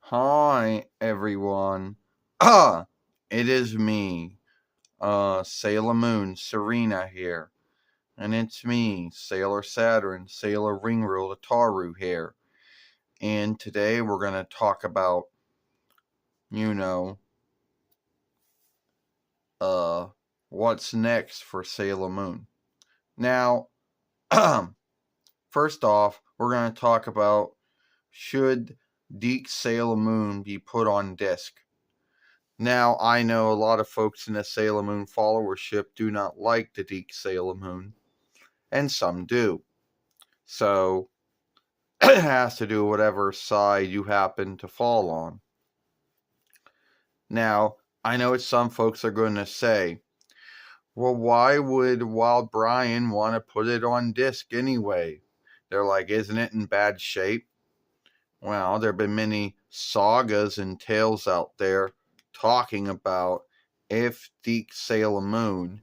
Hi, everyone. It is me, Sailor Moon, Serena here. And it's me, Sailor Saturn, Sailor Ringril, Ataru here. And today we're going to talk about, you know, uh, what's next for Sailor Moon. Now, first off, we're going to talk about should Dic Sailor Moon be put on disc? Now, I know a lot of folks in the Sailor Moon followership do not like the Dic Sailor Moon, and some do. So, it has to do whatever side you happen to fall on. Now, I know some folks are going to say, well, why would Wild Brian want to put it on disc anyway? They're like, isn't it in bad shape? Well, there have been many sagas and tales out there talking about if Dic Sailor Moon,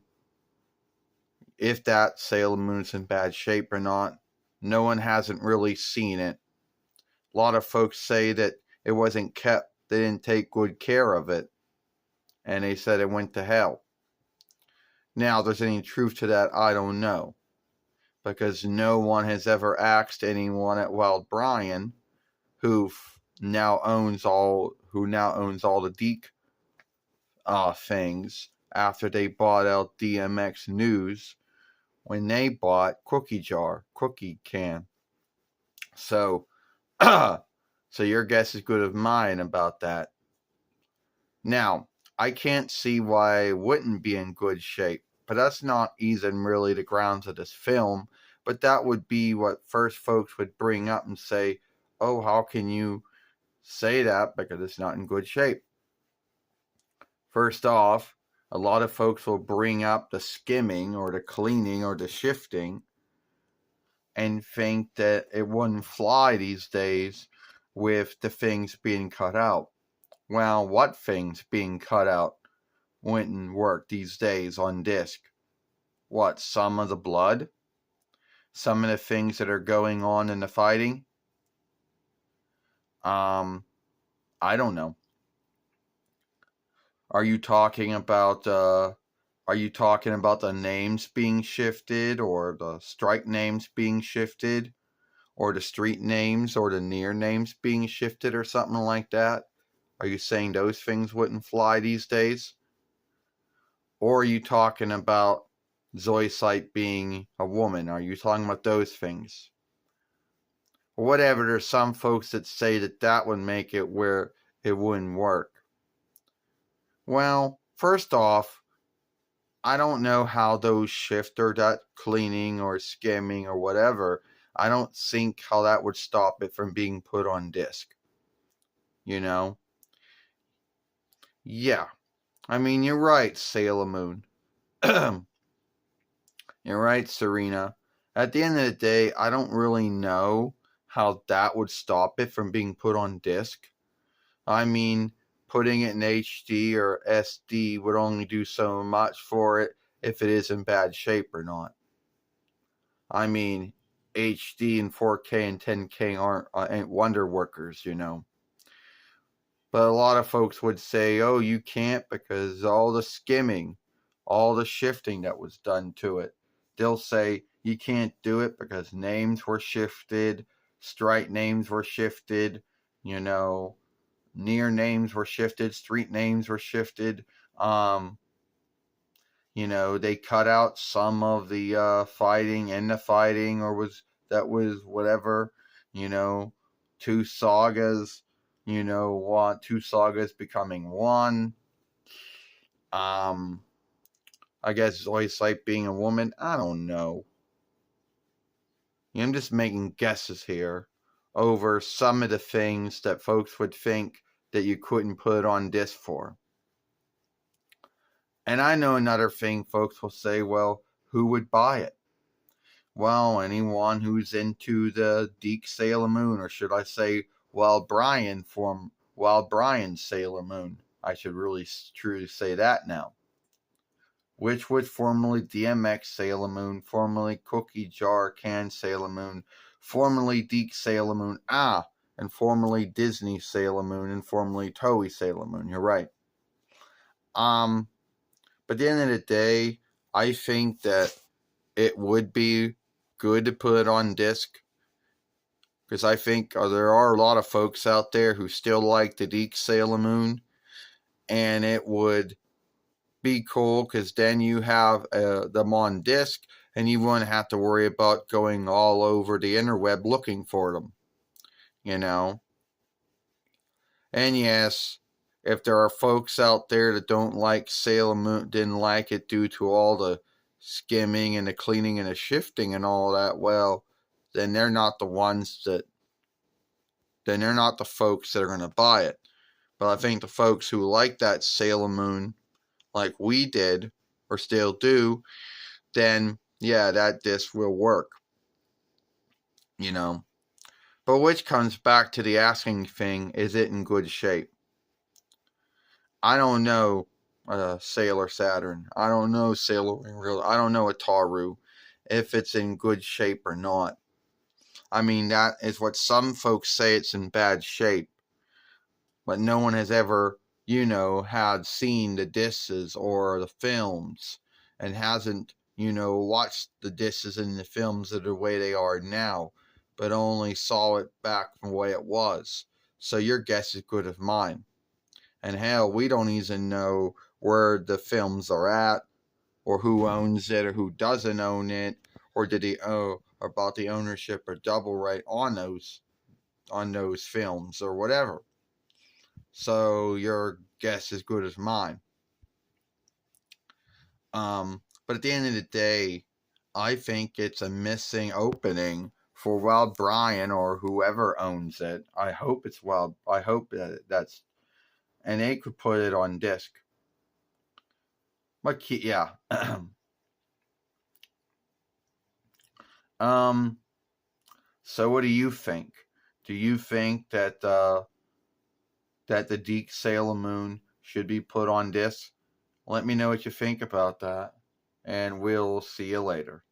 if that Sailor Moon's in bad shape or not. No one hasn't really seen it. A lot of folks say that it wasn't kept, they didn't take good care of it, and they said it went to hell. Now, if there's any truth to that, I don't know, because no one has ever asked anyone at Wild Brian, who now owns all the Dic things after they bought out DMX News when they bought Cookie Can. So, so your guess is good as mine about that. Now, I can't see why it wouldn't be in good shape, but that's not even really the grounds of this film. But that would be what first folks would bring up and say, oh, how can you say that because it's not in good shape? First off, a lot of folks will bring up the skimming or the cleaning or the shifting and think that it wouldn't fly these days with the things being cut out. Well, what things being cut out wouldn't work these days on disc? What, some of the blood? Some of the things that are going on in the fighting? I don't know. Are you talking about the names being shifted, or the strike names being shifted, or the street names or the near names being shifted, or something like that? Are you saying those things wouldn't fly these days? Or are you talking about Zoisite being a woman? Are you talking about those things? Whatever, there's some folks that say that that would make it where it wouldn't work. Well, first off, I don't know how those shift or that cleaning or skimming or whatever. I don't think how that would stop it from being put on disc. You know? Yeah. I mean, you're right, Sailor Moon. You're right, Serena. At the end of the day, I don't really know how that would stop it from being put on disc. I mean, putting it in HD or SD would only do so much for it if it is in bad shape or not. I mean, HD and 4K and 10K ain't wonder workers, you know. But a lot of folks would say, oh, you can't because all the skimming, all the shifting that was done to it. They'll say you can't do it because names were shifted, strike names were shifted, you know, near names were shifted, street names were shifted. You know, they cut out some of the fighting and the fighting, or was whatever, you know, two sagas, two sagas becoming one. I guess Zoisite being a woman, I don't know. I'm just making guesses here over some of the things that folks would think that you couldn't put on disc for. And I know another thing folks will say, well, who would buy it? Well, anyone who's into the Dic Sailor Moon, or should I say Wild Brian from Wild Brian Sailor Moon. I should really truly say that now. which was formerly DMX Sailor Moon, formerly Cookie Jar Can Sailor Moon, formerly Dic Sailor Moon, and formerly Disney Sailor Moon, and formerly Toei Sailor Moon. You're right. But at the end of the day, I think that it would be good to put it on disc, because I think there are a lot of folks out there who still like the Dic Sailor Moon, and it would be cool because then you have them on disc, and you wouldn't have to worry about going all over the interweb looking for them, you know. And yes, if there are folks out there that don't like Sailor Moon, didn't like it due to all the skimming and the cleaning and the shifting and all that, well, then they're not the ones that, then they're not the folks that are going to buy it. But I think the folks who like that Sailor Moon, like we did, or still do, then yeah, that disc will work, you know. But which comes back to the asking thing, is it in good shape? I don't know Sailor Saturn. I don't know Sailor Real. I don't know Ataru, if it's in good shape or not. I mean, that is what some folks say, it's in bad shape. But no one has ever, had seen the discs or the films, and hasn't, watched the discs and the films the way they are now, but only saw it back from the way it was. So your guess is good as mine. And hell, we don't even know where the films are at, or who owns it, or who doesn't own it, or did he owe about the ownership or double right on those films or whatever. So your guess is good as mine. But at the end of the day, I think it's a missing opening for Wild Brian or whoever owns it. I hope it's Wild. I hope that's, and they could put it on disc. But yeah. So what do you think? Do you think that that the Dic Sailor Moon should be put on disc? Let me know what you think about that, and we'll see you later.